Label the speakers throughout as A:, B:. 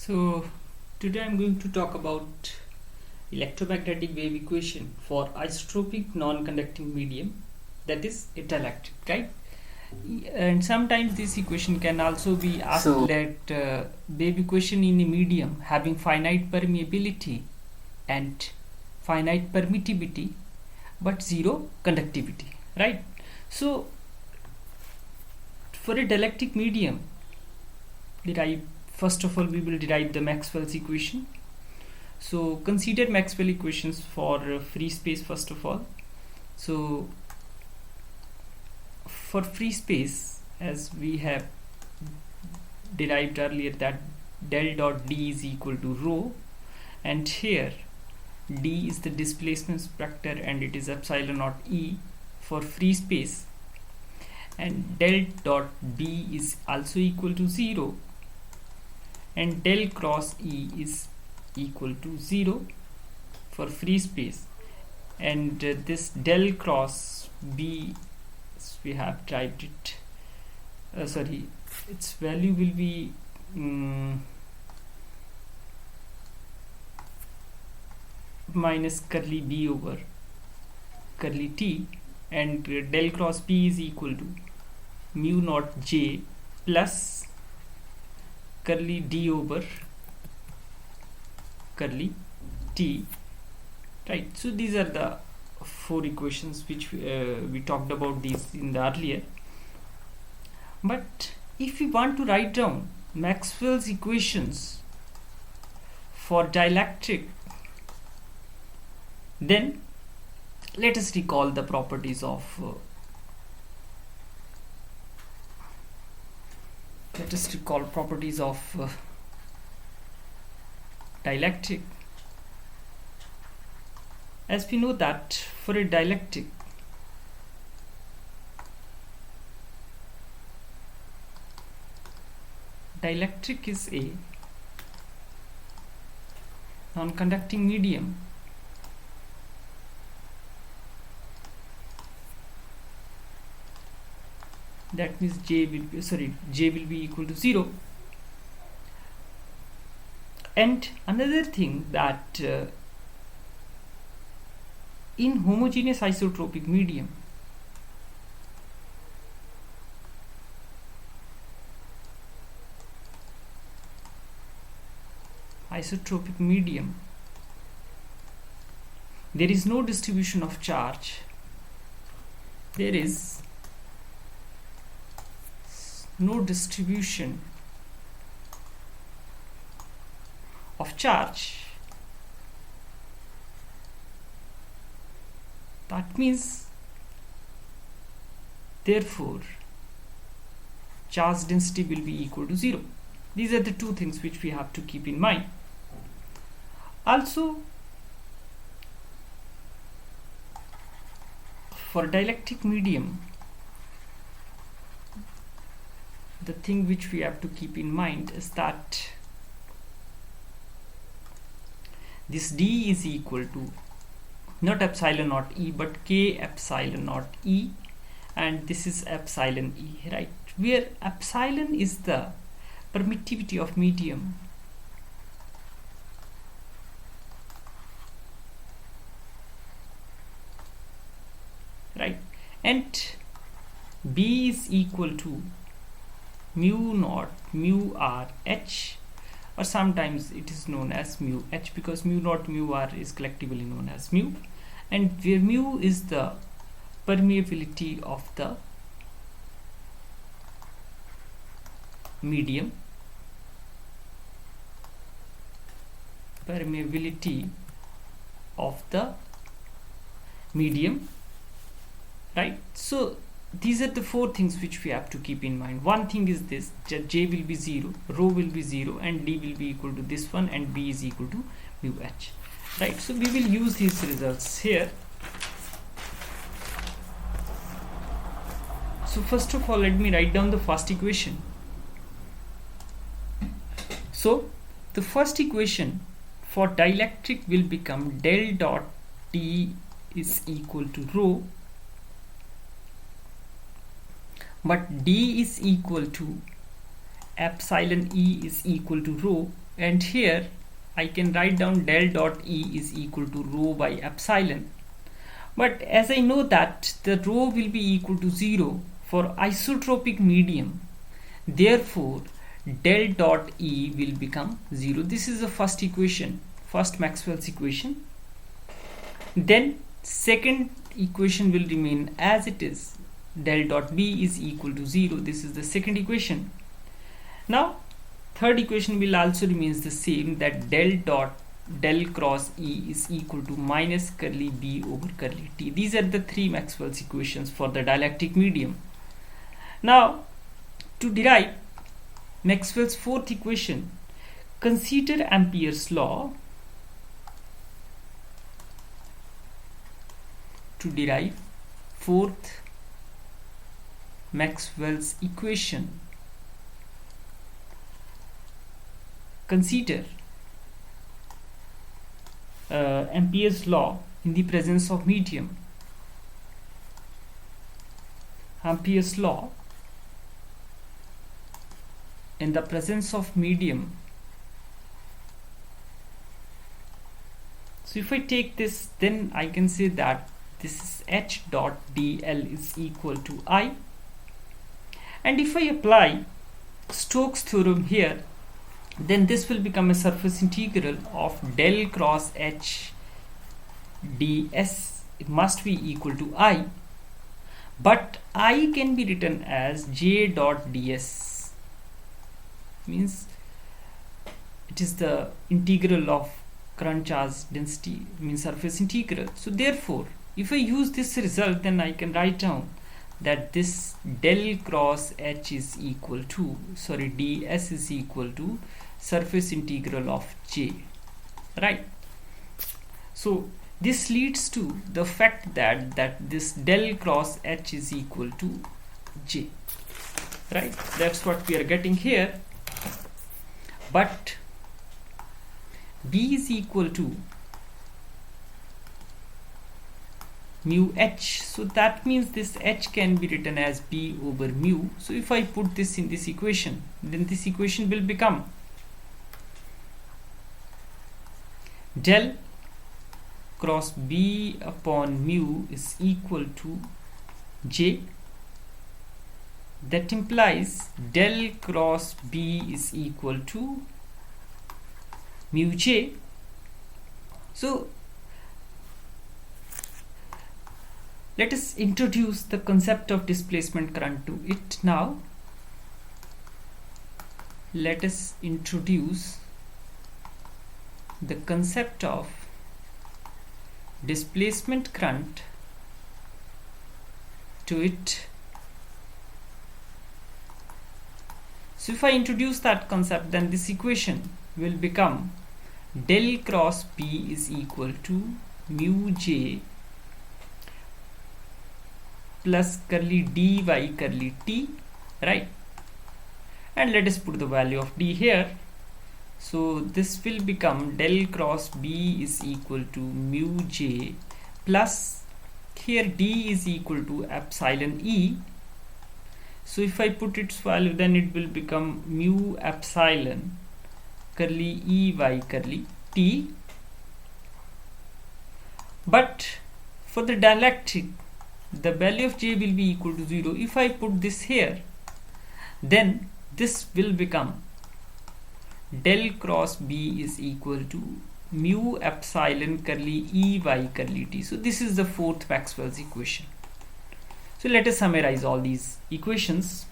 A: So today I'm going to talk about electromagnetic wave equation for isotropic non-conducting medium, that is a dielectric, right? And sometimes this equation can also be asked that wave equation in a medium having finite permeability and finite permittivity but zero conductivity, right? So for a dielectric medium, first of all we will derive the Maxwell's equation. So consider Maxwell equations for free space first of all. So for free space, as we have derived earlier, that del dot D is equal to rho, and here D is the displacement vector and it is epsilon naught E for free space, and del dot B is also equal to 0, and del cross E is equal to 0 for free space, and this del cross B, we have derived it, its value will be minus curly B over curly T, and del cross B is equal to mu naught J plus curly D over curly T, right? So these are the four equations which we talked about these in the earlier. But if we want to write down Maxwell's equations for dielectric, then let us recall the properties of dielectric. As we know that for a dielectric, is a non-conducting medium that means J will be equal to 0. And another thing that in homogeneous isotropic medium, there is no distribution of charge. There is no distribution of charge. That means, therefore, charge density will be equal to 0. These are the two things which we have to keep in mind. Also, for dielectric medium, the thing which we have to keep in mind is that this D is equal to not epsilon naught E but K epsilon naught E, and this is epsilon E, right? Where epsilon is the permittivity of medium, right? And B is equal to mu naught mu R H, or sometimes it is known as mu H, because mu naught mu R is collectively known as mu, and where mu is the permeability of the medium, right? So these are the four things which we have to keep in mind. One thing is this, J will be 0, rho will be 0, and D will be equal to this one, and B is equal to mu H, right? So we will use these results here. So first of all, let me write down the first equation. So the first equation for dielectric will become del dot D is equal to rho, but D is equal to epsilon E is equal to rho, and here I can write down del dot E is equal to rho by epsilon. But as I know that the rho will be equal to 0 for isotropic medium, therefore del dot E will become 0. This is the first equation, first Maxwell's equation. Then second equation will remain as it is, del dot B is equal to 0. This is the second equation. Now third equation will also remains the same, that del cross E is equal to minus curly B over curly T. These are the three Maxwell's equations for the dielectric medium. Now to derive Maxwell's fourth equation, consider Ampere's law. To derive fourth Maxwell's equation, consider Ampere's law in the presence of medium. Ampere's law in the presence of medium. So if I take this, then I can say that this is H dot dl is equal to I, and if I apply Stokes theorem here, then this will become a surface integral of del cross H ds. It must be equal to I, but I can be written as J dot ds, means it is the integral of current charge density, means surface integral. So therefore if I use this result, then I can write down that this del cross H is equal to, ds is equal to surface integral of J, right? So this leads to the fact that this del cross H is equal to J, right? That's what we are getting here. But B is equal to mu H, so that means this H can be written as B over mu. So if I put this in this equation, then this equation will become del cross B upon mu is equal to J. That implies del cross B is equal to mu J. So let us introduce the concept of displacement current to it now. Let us introduce the concept of displacement current to it. So if I introduce that concept, then this equation will become del cross B is equal to mu J plus curly dy curly t, right? And let us put the value of d here. So this will become del cross B is equal to mu J plus, here d is equal to epsilon E. So if I put its value, then it will become mu epsilon curly Ey curly t. But for the dielectric, the value of J will be equal to 0. If I put this here, then this will become del cross B is equal to mu epsilon curly Ey curly t. So this is the fourth Maxwell's equation. So let us summarize all these equations.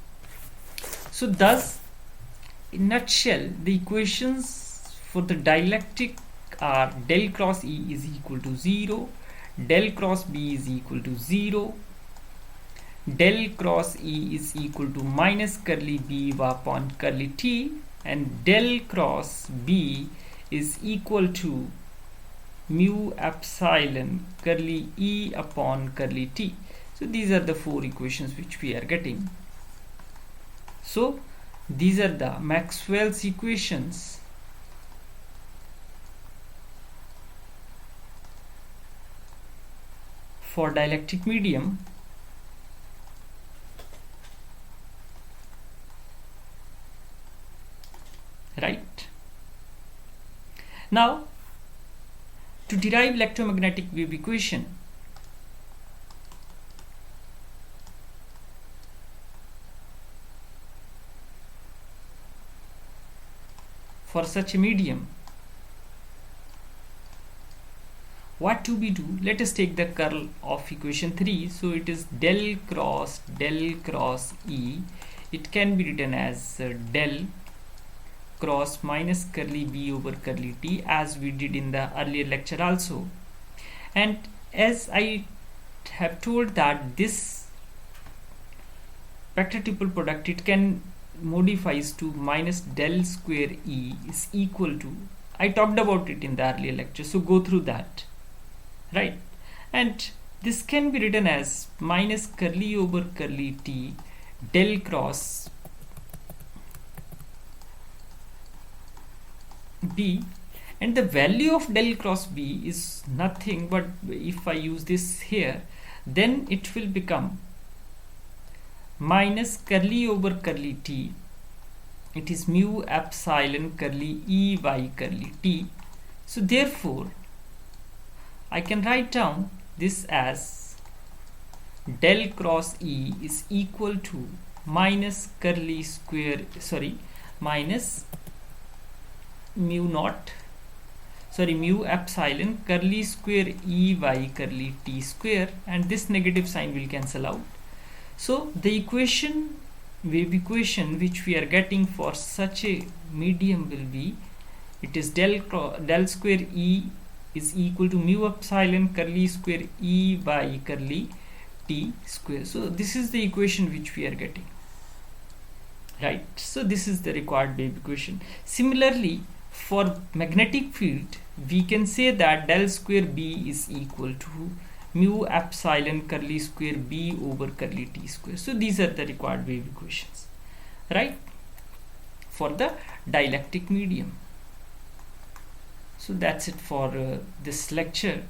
A: So thus, in nutshell, the equations for the dielectric are del cross E is equal to 0, del cross B is equal to 0, del cross E is equal to minus curly B upon curly T, and del cross B is equal to mu epsilon curly E upon curly T. So these are the four equations which we are getting. So these are the Maxwell's equations for dielectric medium. Right? Now, to derive electromagnetic wave equation, for such a medium, what do we do? Let us take the curl of equation 3. So it is del cross E. It can be written as del cross minus curly B over curly T, as we did in the earlier lecture also. And as I have told that this vector triple product, it can modifies to minus del square E is equal to, I talked about it in the earlier lecture, so go through that, right? And this can be written as minus curly over curly T del cross B, and the value of del cross B is nothing but, if I use this here, then it will become minus curly over curly T, it is mu epsilon curly E by curly T. So therefore I can write down this as del cross E is equal to minus curly square, minus mu epsilon curly square E by curly T square, and this negative sign will cancel out. So the equation, wave equation, which we are getting for such a medium will be, it is del square E is equal to mu epsilon curly square E by curly T square. So this is the equation which we are getting, right? So this is the required wave equation. Similarly, for magnetic field, we can say that del square B is equal to mu epsilon curly square B over curly T square. So these are the required wave equations, right, for the dielectric medium. So that's it for this lecture.